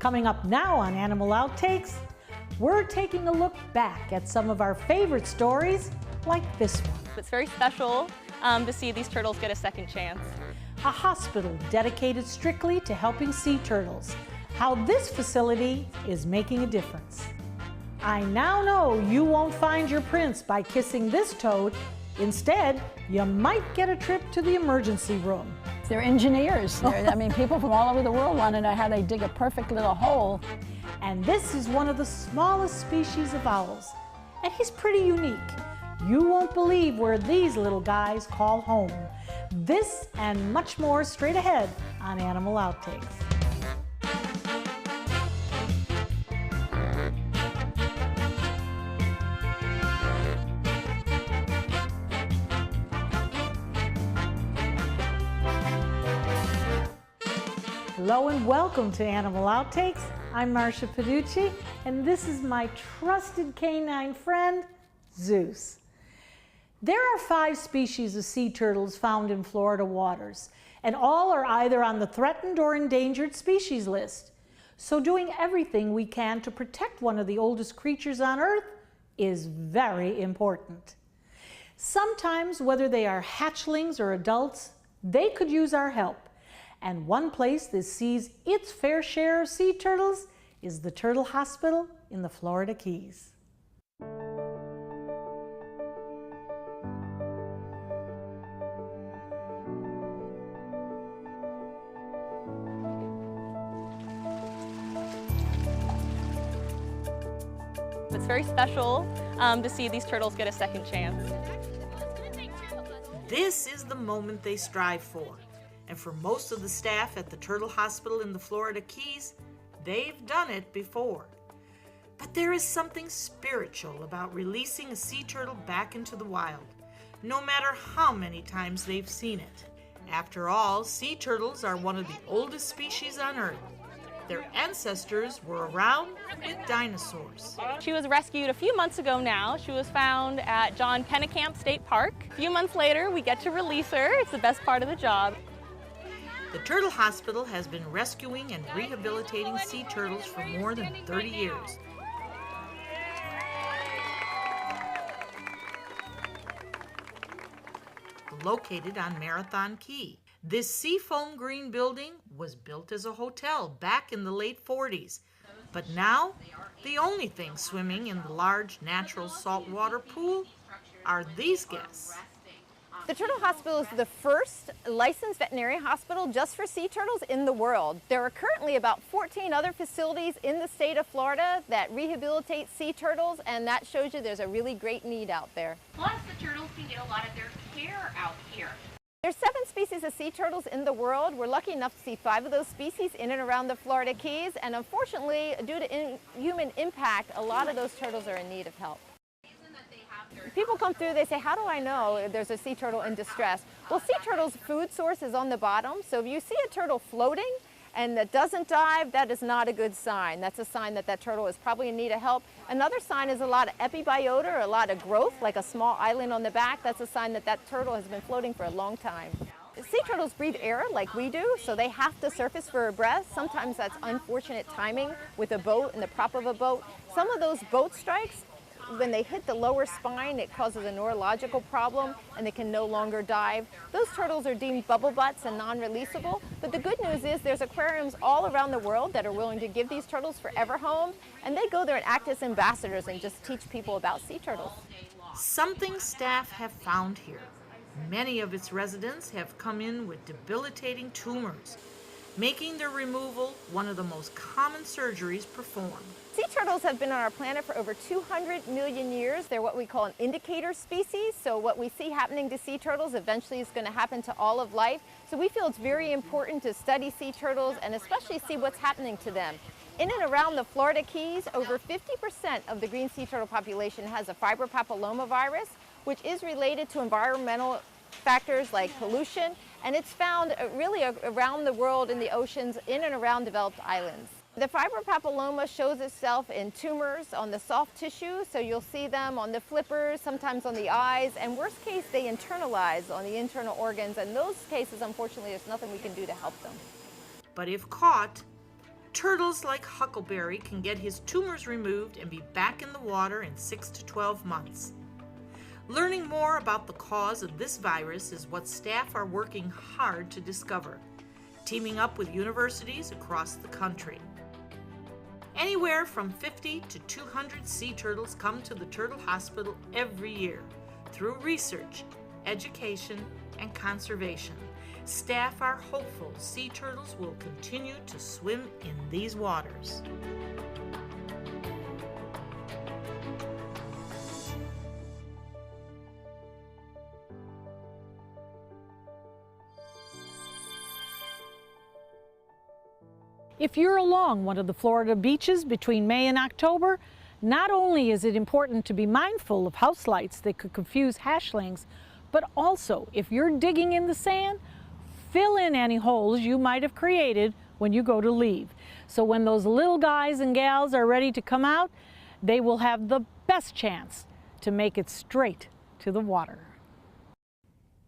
Coming up now on Animal Outtakes, we're taking a look back at some of our favorite stories, like this one. It's very special to see these turtles get a second chance. A hospital dedicated strictly to helping sea turtles. How this facility is making a difference. I now know you won't find your prince by kissing this toad. Instead, you might get a trip to the emergency room. They're engineers. I mean, people from all over the world want to know how they dig a perfect little hole. And this is one of the smallest species of owls. And he's pretty unique. You won't believe where these little guys call home. This and much more straight ahead on Animal Outtakes. Hello and welcome to Animal Outtakes. I'm Marcia Paducci, and this is my trusted canine friend, Zeus. There are 5 species of sea turtles found in Florida waters, and all are either on the threatened or endangered species list. So doing everything we can to protect one of the oldest creatures on Earth is very important. Sometimes, whether they are hatchlings or adults, they could use our help. And one place that sees its fair share of sea turtles is the Turtle Hospital in the Florida Keys. It's very special to see these turtles get a second chance. This is the moment they strive for. And for most of the staff at the Turtle Hospital in the Florida Keys, they've done it before. But there is something spiritual about releasing a sea turtle back into the wild, no matter how many times they've seen it. After all, sea turtles are one of the oldest species on Earth. Their ancestors were around with dinosaurs. She was rescued a few months ago now. She was found at John Pennekamp State Park. A few months later, we get to release her. It's the best part of the job. The Turtle Hospital has been rescuing and rehabilitating sea turtles for more than 30 years. Located on Marathon Key. This seafoam green building was built as a hotel back in the late 40s. But now, the only thing swimming in the large natural saltwater pool are these guests. The Turtle Hospital is the first licensed veterinary hospital just for sea turtles in the world. There are currently about 14 other facilities in the state of Florida that rehabilitate sea turtles, and that shows you there's a really great need out there. Plus, the turtles can get a lot of their care out here. There's 7 species of sea turtles in the world. We're lucky enough to see 5 of those species in and around the Florida Keys, and unfortunately, due to human impact, a lot of those turtles are in need of help. People come through, they say, how do I know there's a sea turtle in distress? Well, sea turtles' food source is on the bottom, so if you see a turtle floating and that doesn't dive, that is not a good sign. That's a sign that that turtle is probably in need of help. Another sign is a lot of epibiota, or a lot of growth, like a small island on the back. That's a sign that that turtle has been floating for a long time. Sea turtles breathe air like we do, so they have to surface for a breath. Sometimes that's unfortunate timing with a boat and the prop of a boat. Some of those boat strikes, when they hit the lower spine, it causes a neurological problem and they can no longer dive. Those turtles are deemed bubble butts and non-releasable, but the good news is there's aquariums all around the world that are willing to give these turtles forever homes, and they go there and act as ambassadors and just teach people about sea turtles. Something staff have found here. Many of its residents have come in with debilitating tumors, making their removal one of the most common surgeries performed. Sea turtles have been on our planet for over 200 million years. They're what we call an indicator species, so what we see happening to sea turtles eventually is going to happen to all of life. So we feel it's very important to study sea turtles and especially see what's happening to them. In and around the Florida Keys, over 50% of the green sea turtle population has a fibropapillomavirus, which is related to environmental factors like pollution, and it's found really around the world in the oceans in and around developed islands. The fibropapilloma shows itself in tumors on the soft tissue, so you'll see them on the flippers, sometimes on the eyes, and worst case, they internalize on the internal organs. In those cases, unfortunately, there's nothing we can do to help them. But if caught, Turtles like Huckleberry can get his tumors removed and be back in the water in 6 to 12 months. Learning more about the cause of this virus is what staff are working hard to discover, teaming up with universities across the country. Anywhere from 50 to 200 sea turtles come to the Turtle Hospital every year through research, education, and conservation. Staff are hopeful sea turtles will continue to swim in these waters. If you're along one of the Florida beaches between May and October, not only is it important to be mindful of house lights that could confuse hatchlings, but also if you're digging in the sand, fill in any holes you might have created when you go to leave. So when those little guys and gals are ready to come out, they will have the best chance to make it straight to the water.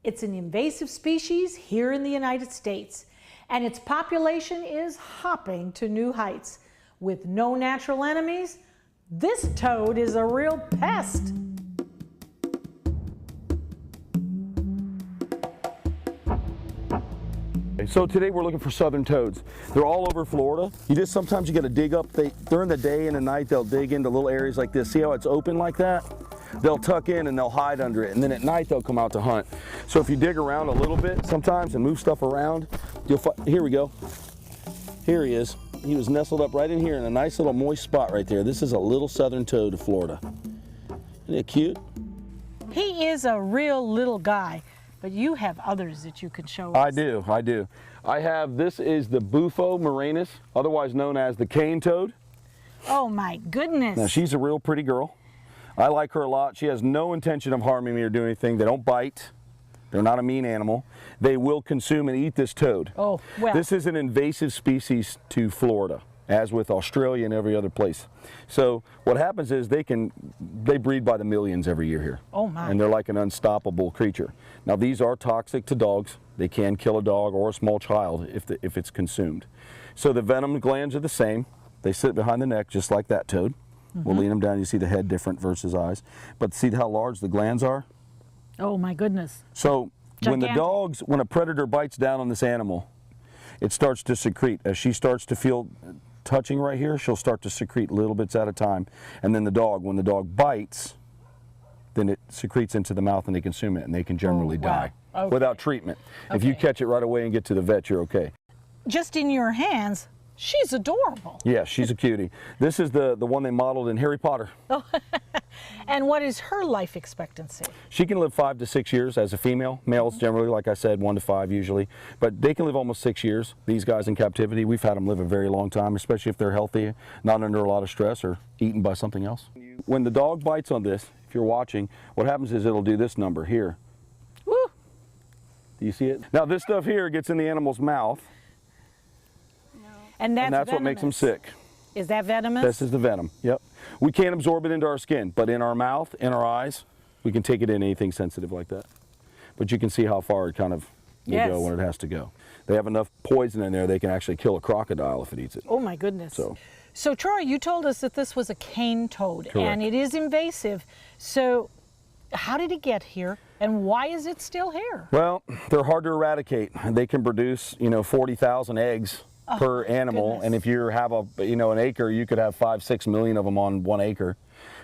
It's an invasive species here in the United States, and its population is hopping to new heights. With no natural enemies, this toad is a real pest. So today we're looking for southern toads. They're all over Florida. Sometimes you got to dig up. During the day and the night they'll dig into little areas like this. See how it's open like that? They'll tuck in and they'll hide under it, and then at night they'll come out to hunt. So if you dig around a little bit sometimes and move stuff around, you'll find, here we go. Here he is. He was nestled up right in here in a nice little moist spot right there. This is a little southern toad of Florida. Isn't it cute? He is a real little guy, but you have others that you can show us. I do. This is the Bufo moranis, otherwise known as the cane toad. Oh my goodness. Now she's a real pretty girl. I like her a lot. She has no intention of harming me or doing anything. They don't bite. They're not a mean animal. They will consume and eat this toad. Oh, well. This is an invasive species to Florida, as with Australia and every other place. So what happens is they breed by the millions every year here. Oh my. And they're like an unstoppable creature. Now these are toxic to dogs. They can kill a dog or a small child if it's consumed. So the venom glands are the same. They sit behind the neck just like that toad. We'll lean them down. You see the head different versus eyes. But see how large the glands are? Oh my goodness. So Gigantic. when a predator bites down on this animal, it starts to secrete. As she starts to feel touching right here, she'll start to secrete little bits at a time. And then when the dog bites, then it secretes into the mouth and they consume it, and they can generally die without treatment. Okay. If you catch it right away and get to the vet, you're okay. Just in your hands, she's adorable. Yeah, she's a cutie. This is the one they modeled in Harry Potter. Oh. And what is her life expectancy? She can live 5 to 6 years as a female. Males generally, like I said, 1 to 5 usually. But they can live almost 6 years. These guys in captivity, we've had them live a very long time, especially if they're healthy, not under a lot of stress or eaten by something else. When the dog bites on this, if you're watching, what happens is it'll do this number here. Woo! Do you see it? Now this stuff here gets in the animal's mouth. And that's what makes them sick. Is that venomous? This is the venom, yep. We can't absorb it into our skin, but in our mouth, in our eyes, we can take it in anything sensitive like that. But you can see how far it kind of will go when it has to go. They have enough poison in there, they can actually kill a crocodile if it eats it. Oh my goodness. So Troy, you told us that this was a cane toad. Correct. And it is invasive. So how did it get here and why is it still here? Well, they're hard to eradicate. They can produce, 40,000 eggs per animal, and if you have an acre, you could have 5-6 million of them on 1 acre.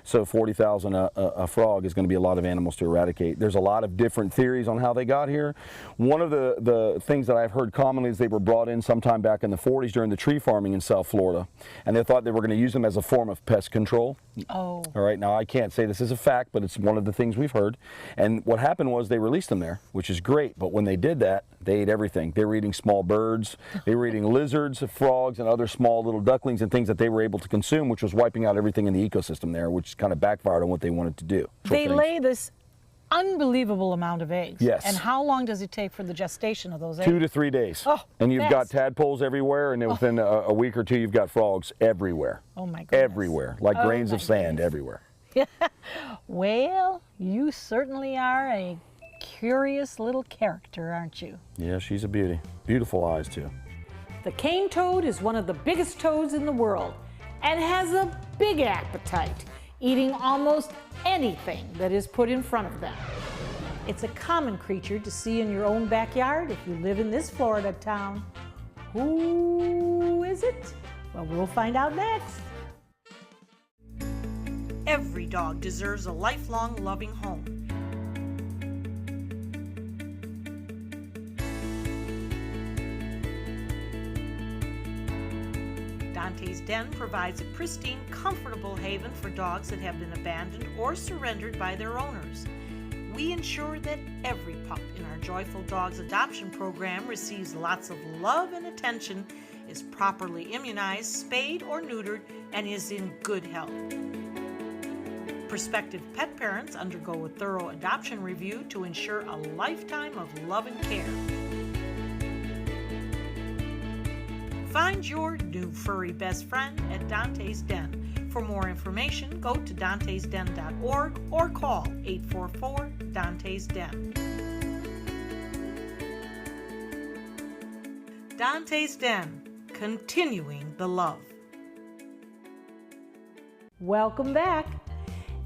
So 40,000 a frog is going to be a lot of animals to eradicate. There's a lot of different theories on how they got here. One of the things that I've heard commonly is they were brought in sometime back in the 40s during the tree farming in South Florida, and they thought they were going to use them as a form of pest control. Oh. All right, now I can't say this is a fact, but it's one of the things we've heard. And what happened was they released them there, which is great, but when they did that, they ate everything. They were eating small birds, they were eating lizards, frogs, and other small little ducklings and things that they were able to consume, which was wiping out everything in the ecosystem there, which kind of backfired on what they wanted to do. They lay this unbelievable amount of eggs. Yes. And how long does it take for the gestation of those eggs? 2 to 3 days. Oh, and you've got fast. tadpoles everywhere, and then within a week or two, you've got frogs everywhere. Oh my goodness. Everywhere, like grains of sand everywhere. Well, you certainly are a curious little character, aren't you? Yeah, she's a beauty. Beautiful eyes, too. The cane toad is one of the biggest toads in the world and has a big appetite, eating almost anything that is put in front of them. It's a common creature to see in your own backyard if you live in this Florida town. Who is it? Well, we'll find out next. Every dog deserves a lifelong loving home. Dante's Den provides a pristine, comfortable haven for dogs that have been abandoned or surrendered by their owners. We ensure that every pup in our Joyful Dogs adoption program receives lots of love and attention, is properly immunized, spayed or neutered, and is in good health. Prospective pet parents undergo a thorough adoption review to ensure a lifetime of love and care. Find your new furry best friend at Dante's Den. For more information, go to dantesden.org or call 844-DANTES-DEN. Dante's Den, continuing the love. Welcome back.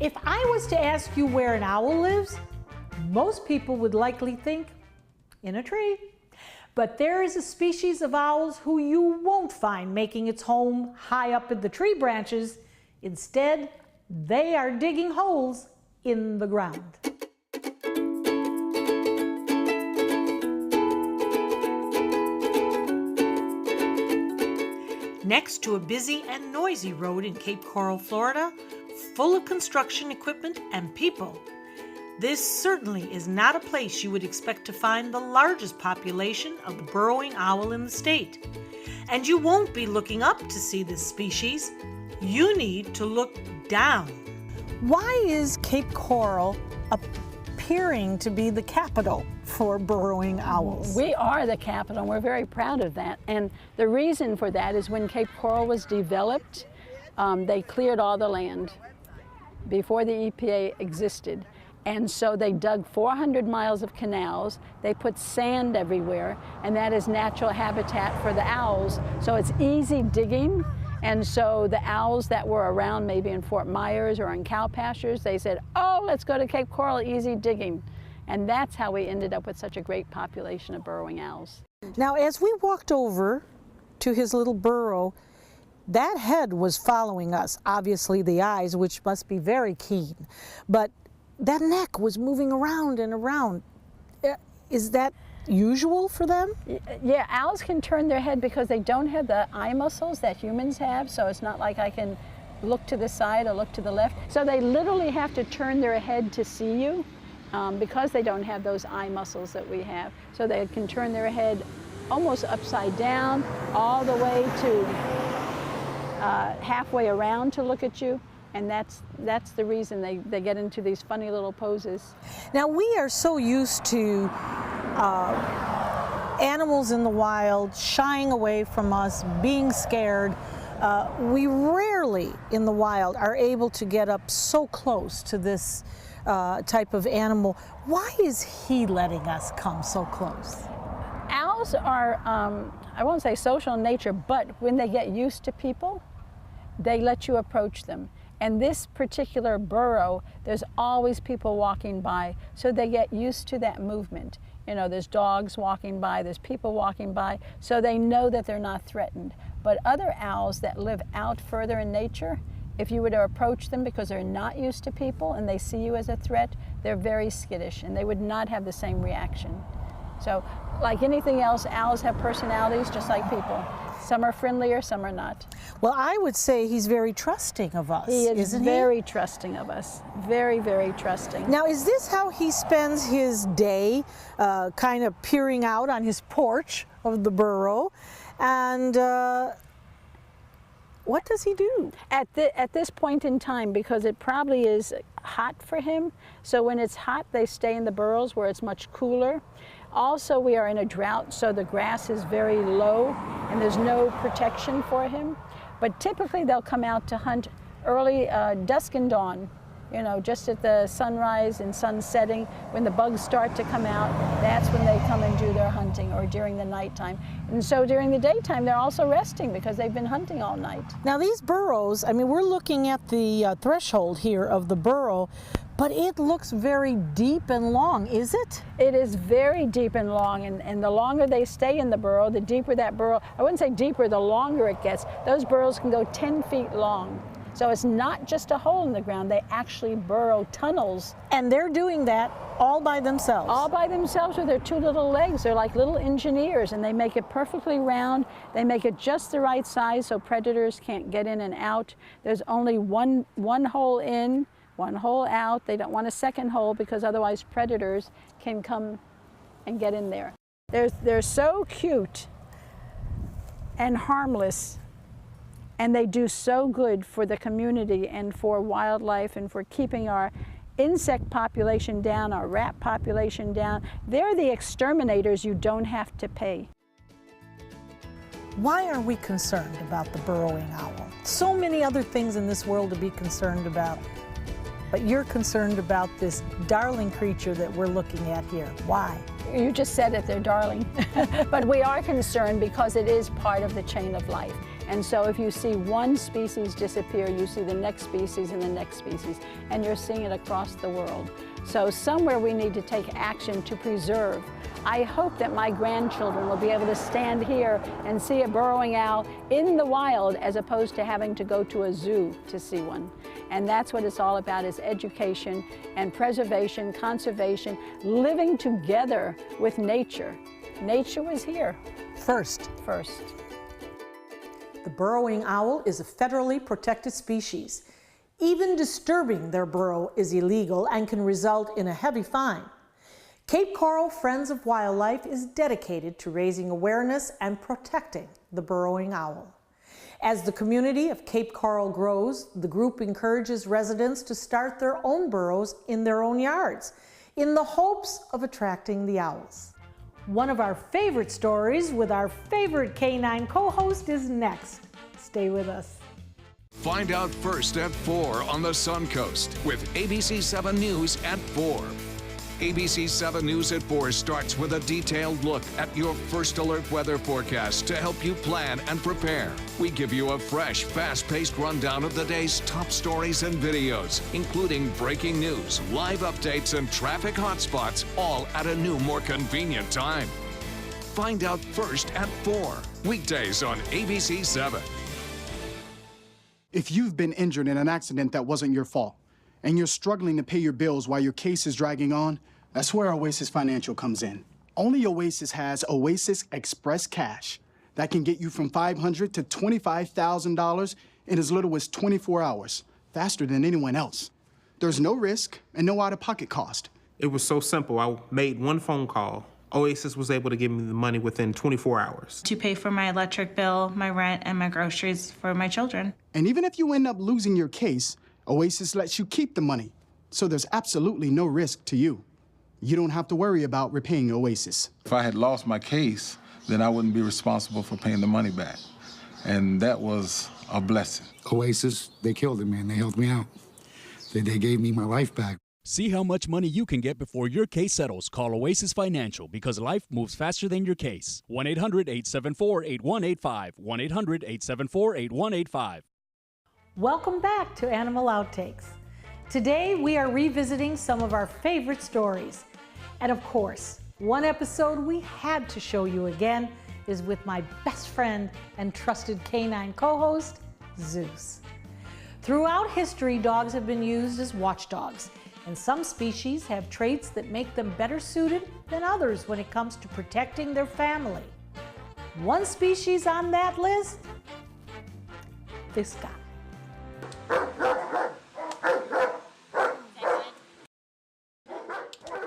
If I was to ask you where an owl lives, most people would likely think in a tree. But there is a species of owls who you won't find making its home high up in the tree branches. Instead, they are digging holes in the ground. Next to a busy and noisy road in Cape Coral, Florida, full of construction equipment and people, this certainly is not a place you would expect to find the largest population of the burrowing owl in the state. And you won't be looking up to see this species. You need to look down. Why is Cape Coral appearing to be the capital for burrowing owls? We are the capital, and we're very proud of that. And the reason for that is when Cape Coral was developed, they cleared all the land before the EPA existed. And so they dug 400 miles of canals, they put sand everywhere, and that is natural habitat for the owls. So it's easy digging, and so the owls that were around maybe in Fort Myers or in cow pastures, they said, oh, let's go to Cape Coral, easy digging. And that's how we ended up with such a great population of burrowing owls. Now, as we walked over to his little burrow, that head was following us, obviously the eyes, which must be very keen, but that neck was moving around and around. Is that usual for them? Yeah, owls can turn their head because they don't have the eye muscles that humans have, so it's not like I can look to the side or look to the left. So they literally have to turn their head to see you because they don't have those eye muscles that we have. So they can turn their head almost upside down, all the way to halfway around to look at you. And that's the reason they get into these funny little poses. Now, we are so used to animals in the wild shying away from us, being scared. We rarely in the wild are able to get up so close to this type of animal. Why is he letting us come so close? Owls are, I won't say social in nature, but when they get used to people, they let you approach them. And this particular burrow, there's always people walking by, so they get used to that movement. You know, there's dogs walking by, there's people walking by, so they know that they're not threatened. But other owls that live out further in nature, if you were to approach them because they're not used to people and they see you as a threat, they're very skittish and they would not have the same reaction. So, like anything else, owls have personalities just like people. Some are friendlier, some are not. Well, I would say he's very trusting of us, He is isn't very trusting of us. Very, very trusting. Now, is this how he spends his day, kind of peering out on his porch of the burrow? And what does he do? At this point in time, because it probably is hot for him, so when it's hot, they stay in the burrows where it's much cooler. Also, we are in a drought, so the grass is very low and there's no protection for him. But typically they'll come out to hunt early dusk and dawn. you know, just at the sunrise and sun setting, when the bugs start to come out, that's when they come and do their hunting, or during the nighttime. And so during the daytime, they're also resting because they've been hunting all night. Now these burrows, I mean, we're looking at the threshold here of the burrow, but it looks very deep and long, is it? It is very deep and long, and the longer they stay in the burrow, the deeper that burrow, I wouldn't say deeper, the longer it gets. Those burrows can go 10 feet long. So it's not just a hole in the ground, they actually burrow tunnels. And they're doing that all by themselves? All by themselves with their two little legs. They're like little engineers, and they make it perfectly round. They make it just the right size so predators can't get in and out. There's only one hole in, one hole out. They don't want a second hole because otherwise predators can come and get in there. They're so cute and harmless, and they do so good for the community and for wildlife and for keeping our insect population down, our rat population down. They're the exterminators you don't have to pay. Why are we concerned about the burrowing owl? So many other things in this world to be concerned about, but you're concerned about this darling creature that we're looking at here. Why? You just said it, they're darling. But we are concerned because it is part of the chain of life. And so if you see one species disappear, you see the next species and the next species, and you're seeing it across the world. So somewhere we need to take action to preserve. I hope that my grandchildren will be able to stand here and see a burrowing owl in the wild as opposed to having to go to a zoo to see one. And that's what it's all about, is education and preservation, conservation, living together with nature. Nature was here. First. The burrowing owl is a federally protected species. Even disturbing their burrow is illegal and can result in a heavy fine. Cape Coral Friends of Wildlife is dedicated to raising awareness and protecting the burrowing owl. As the community of Cape Coral grows, the group encourages residents to start their own burrows in their own yards in the hopes of attracting the owls. One of our favorite stories with our favorite canine co-host is next. Stay with us. Find out first at 4 on the Suncoast with ABC 7 News at 4. ABC 7 News at 4 starts with a detailed look at your first alert weather forecast to help you plan and prepare. We give you a fresh, fast-paced rundown of the day's top stories and videos, including breaking news, live updates, and traffic hotspots, all at a new, more convenient time. Find out first at 4, weekdays on ABC 7. If you've been injured in an accident that wasn't your fault, and you're struggling to pay your bills while your case is dragging on, that's where Oasis Financial comes in. Only Oasis has Oasis Express Cash that can get you from $500 to $25,000 in as little as 24 hours, faster than anyone else. There's no risk and no out-of-pocket cost. It was so simple. I made one phone call. Oasis was able to give me the money within 24 hours. To pay for my electric bill, my rent, and my groceries for my children. And even if you end up losing your case, Oasis lets you keep the money, so there's absolutely no risk to you. You don't have to worry about repaying Oasis. If I had lost my case, then I wouldn't be responsible for paying the money back. And that was a blessing. Oasis, they killed it, man. They helped me out. They gave me my life back. See how much money you can get before your case settles. Call Oasis Financial, because life moves faster than your case. 1-800-874-8185. 1-800-874-8185. Welcome back to Animal Outtakes. Today we are revisiting some of our favorite stories. And of course, one episode we had to show you again is with my best friend and trusted canine co-host, Zeus. Throughout history, dogs have been used as watchdogs, and some species have traits that make them better suited than others when it comes to protecting their family. One species on that list, this guy.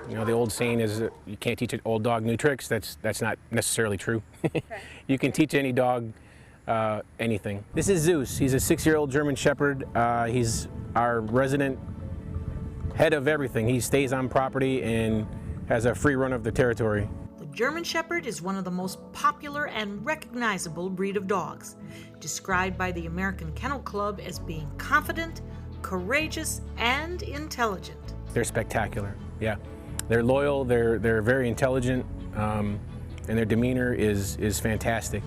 You know, the old saying is that you can't teach an old dog new tricks. That's not necessarily true. You can teach any dog anything. This is Zeus. He's a 6-year-old German Shepherd. He's our resident head of everything. He stays on property and has a free run of the territory. The German Shepherd is one of the most popular and recognizable breed of dogs, described by the American Kennel Club as being confident, courageous and intelligent. They're spectacular, yeah. They're loyal, they're very intelligent, and their demeanor is fantastic.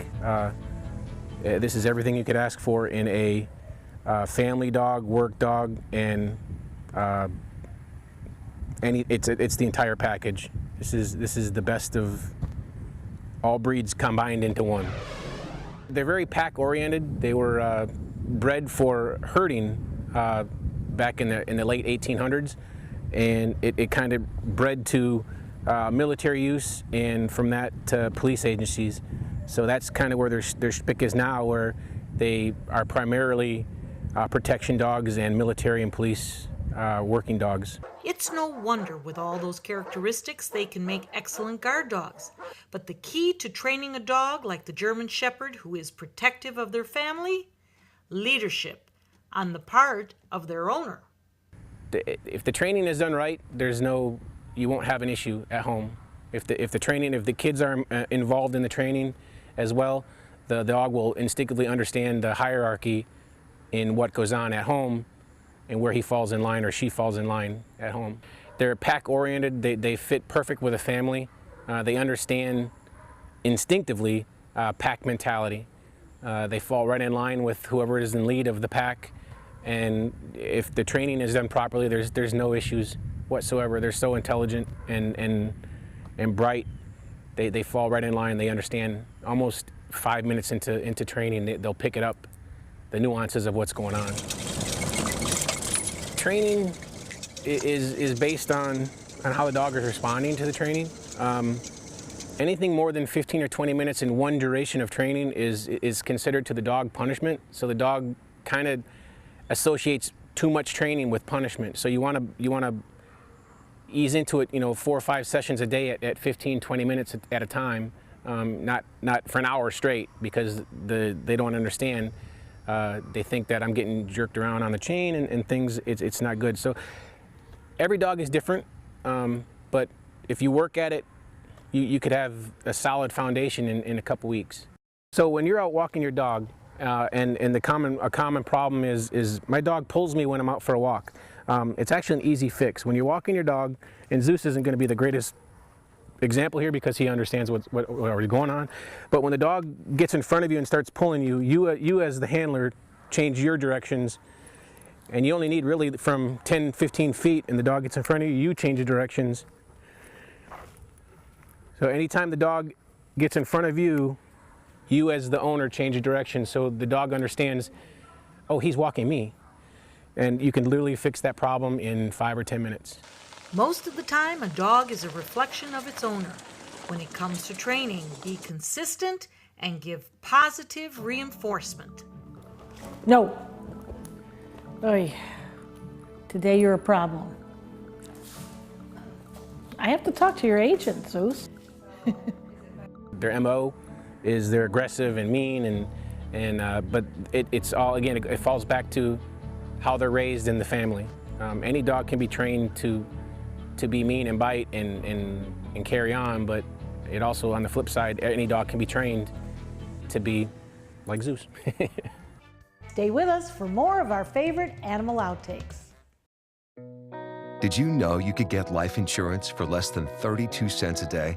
This is everything you could ask for in a family dog, work dog, and it's the entire package. This is the best of all breeds combined into one. They're very pack-oriented. They were bred for herding back in the late 1800s, and it kind of bred to military use, and from that to police agencies. So that's kind of where their spick is now, where they are primarily protection dogs and military and police working dogs. It's no wonder with all those characteristics they can make excellent guard dogs. But the key to training a dog like the German Shepherd who is protective of their family? Leadership on the part of their owner. If the training is done right, you won't have an issue at home. If the kids are involved in the training as well, the dog will instinctively understand the hierarchy in what goes on at home and where he falls in line or she falls in line at home. They're pack-oriented, they fit perfect with a family. They understand instinctively pack mentality. They fall right in line with whoever is in lead of the pack, and if the training is done properly, there's no issues whatsoever. They're so intelligent and bright. They fall right in line. They understand almost 5 minutes into training, they'll pick it up, the nuances of what's going on. Training is based on how the dog is responding to the training. Anything more than 15 or 20 minutes in one duration of training is considered to the dog punishment. So the dog kind of associates too much training with punishment. So you want to ease into it, 4 or 5 sessions a day at 15, 20 minutes at a time, not for an hour straight, because they don't understand. They think that I'm getting jerked around on the chain and things. It's not good. So every dog is different, but if you work at it, you could have a solid foundation in a couple weeks. So when you're out walking your dog, and a common problem is my dog pulls me when I'm out for a walk. It's actually an easy fix. When you're walking your dog, and Zeus isn't going to be the greatest example here because he understands what's already going on, but when the dog gets in front of you and starts pulling you, you as the handler change your directions, and you only need really from 10, 15 feet, and the dog gets in front of you, you change the directions. So anytime the dog gets in front of you, you as the owner change your direction, so the dog understands, oh, he's walking me. And you can literally fix that problem in 5 or 10 minutes. Most of the time, a dog is a reflection of its owner. When it comes to training, be consistent and give positive reinforcement. No. Oy. Today you're a problem. I have to talk to your agent, Zeus. Their MO is they're aggressive and mean, but it's all, again, it falls back to how they're raised in the family. Any dog can be trained to be mean and bite and carry on, but it also, on the flip side, any dog can be trained to be like Zeus. Stay with us for more of our favorite animal outtakes. Did you know you could get life insurance for less than 32 cents a day?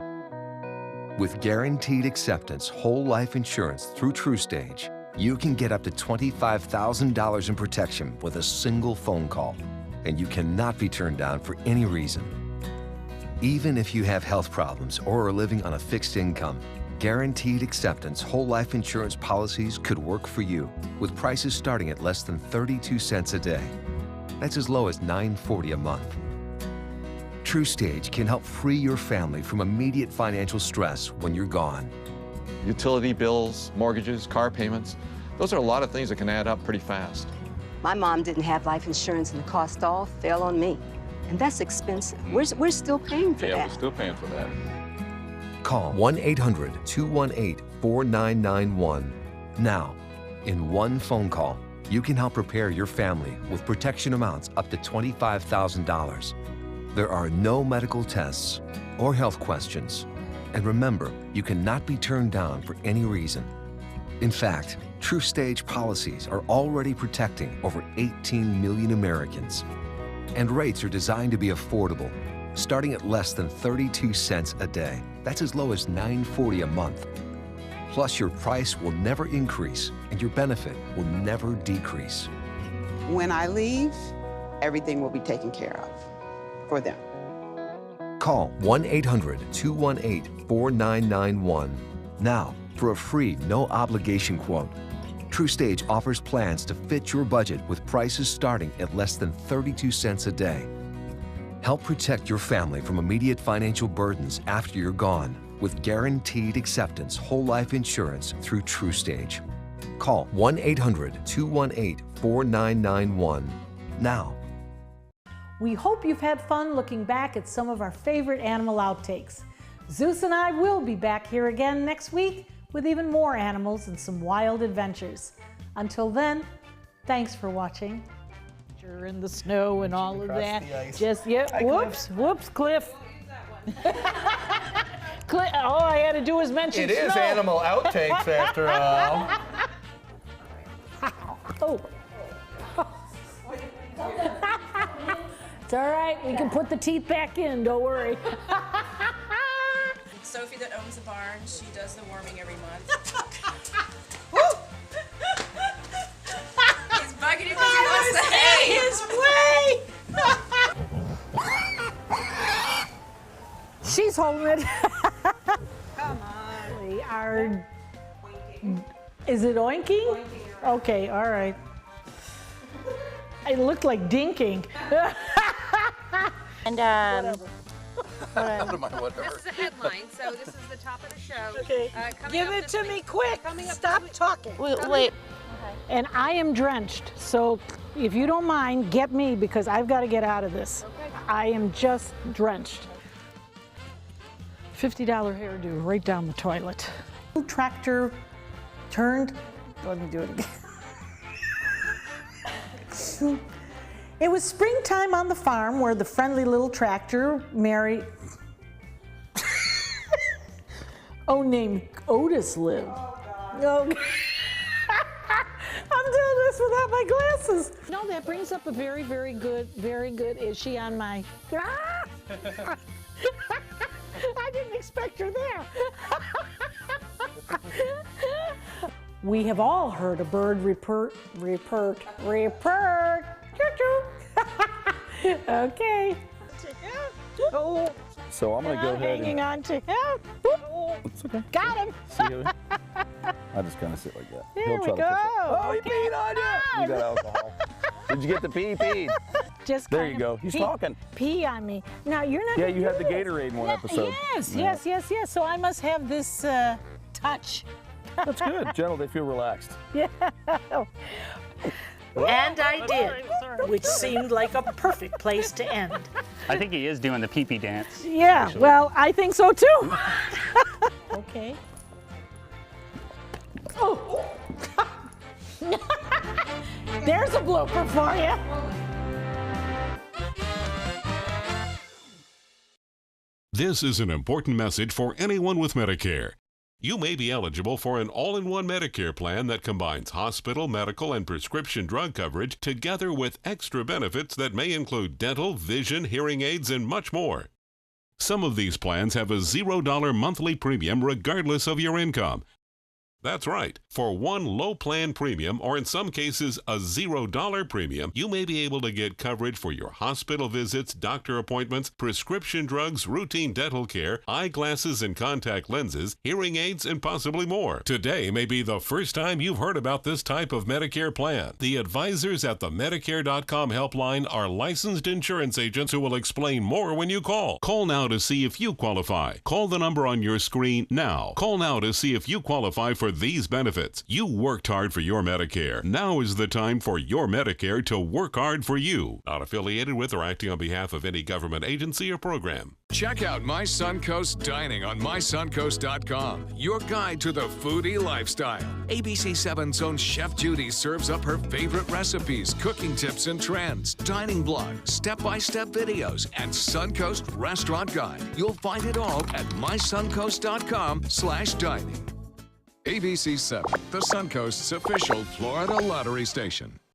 With guaranteed acceptance whole life insurance through TrueStage, you can get up to $25,000 in protection with a single phone call, and you cannot be turned down for any reason. Even if you have health problems or are living on a fixed income, guaranteed acceptance whole life insurance policies could work for you, with prices starting at less than 32 cents a day. That's as low as $9.40 a month. TrueStage can help free your family from immediate financial stress when you're gone. Utility bills, mortgages, car payments, those are a lot of things that can add up pretty fast. My mom didn't have life insurance and the cost all fell on me. And that's expensive. We're still paying for that. Yeah, we're still paying for that. Call 1-800-218-4991. Now, in one phone call, you can help prepare your family with protection amounts up to $25,000. There are no medical tests or health questions. And remember, you cannot be turned down for any reason. In fact, TruStage policies are already protecting over 18 million Americans. And rates are designed to be affordable, starting at less than 32 cents a day. That's as low as $9.40 a month. Plus, your price will never increase and your benefit will never decrease. When I leave, everything will be taken care of for them. Call 1-800-218-4991 now for a free, no-obligation quote. TruStage offers plans to fit your budget with prices starting at less than 32 cents a day. Help protect your family from immediate financial burdens after you're gone with guaranteed acceptance whole life insurance through TruStage. Call 1-800-218-4991 now. We hope you've had fun looking back at some of our favorite animal outtakes. Zeus and I will be back here again next week with even more animals and some wild adventures. Until then, thanks for watching. You're in the snow and all of that. Just, yeah, whoops, Cliff. All I had to do was mention snow. It is Animal Outtakes after all. Oh. It's all right, we can put the teeth back in, don't worry. Sophie that owns the barn, she does the warming every month. He's bugging you because he wants the hay. His way! She's holding it. Come on. We are... Is it oinking? Okay, all right. It looked like dinking. And Whatever. This is a headline, so this is the top of the show. Okay. Give it to me quick. Stop talking. Wait. And I am drenched, so if you don't mind, get me because I've got to get out of this. Okay. I am just drenched. $50 hairdo right down the toilet. Tractor turned. Let me do it again. It was springtime on the farm where the friendly little tractor Mary, named Otis lived. Oh, I'm doing this without my glasses. No, that brings up a very good, is she on my, I didn't expect her there. We have all heard a bird repert. Okay. Oh. So I'm going to go ahead hanging on to him. It's okay. Got him. See you. I just kind of sit like that. There He'll we try go. to push it. Oh, he peed on you. You got alcohol. Did you get the pee? Peed. Just there you go. He's talking. Pee on me. Now you're not. Yeah, gonna you had do the this. Gatorade in one episode. Yes. So I must have this touch. That's good. Gentle, they feel relaxed. Yeah. And I did, which seemed like a perfect place to end. I think he is doing the pee-pee dance. Yeah, actually. well, I think so too. Okay. Oh. There's a blooper for you. This is an important message for anyone with Medicare. You may be eligible for an all-in-one Medicare plan that combines hospital, medical, and prescription drug coverage together with extra benefits that may include dental, vision, hearing aids, and much more. Some of these plans have a $0 monthly premium regardless of your income. That's right. For one low plan premium, or in some cases a $0 premium, you may be able to get coverage for your hospital visits, doctor appointments, prescription drugs, routine dental care, eyeglasses and contact lenses, hearing aids, and possibly more. Today may be the first time you've heard about this type of Medicare plan. The advisors at the Medicare.com helpline are licensed insurance agents who will explain more when you call. Call now to see if you qualify. Call the number on your screen now. Call now to see if you qualify for these benefits. You worked hard for your Medicare. Now is the time for your Medicare to work hard for you. Not affiliated with or acting on behalf of any government agency or program. Check out My Suncoast Dining on mysuncoast.com, your guide to the foodie lifestyle. ABC 7's own Chef Judy serves up her favorite recipes, cooking tips and trends, dining blogs, step-by-step videos, and Suncoast Restaurant Guide. You'll find it all at mysuncoast.com/dining. ABC 7, the Suncoast's official Florida lottery station.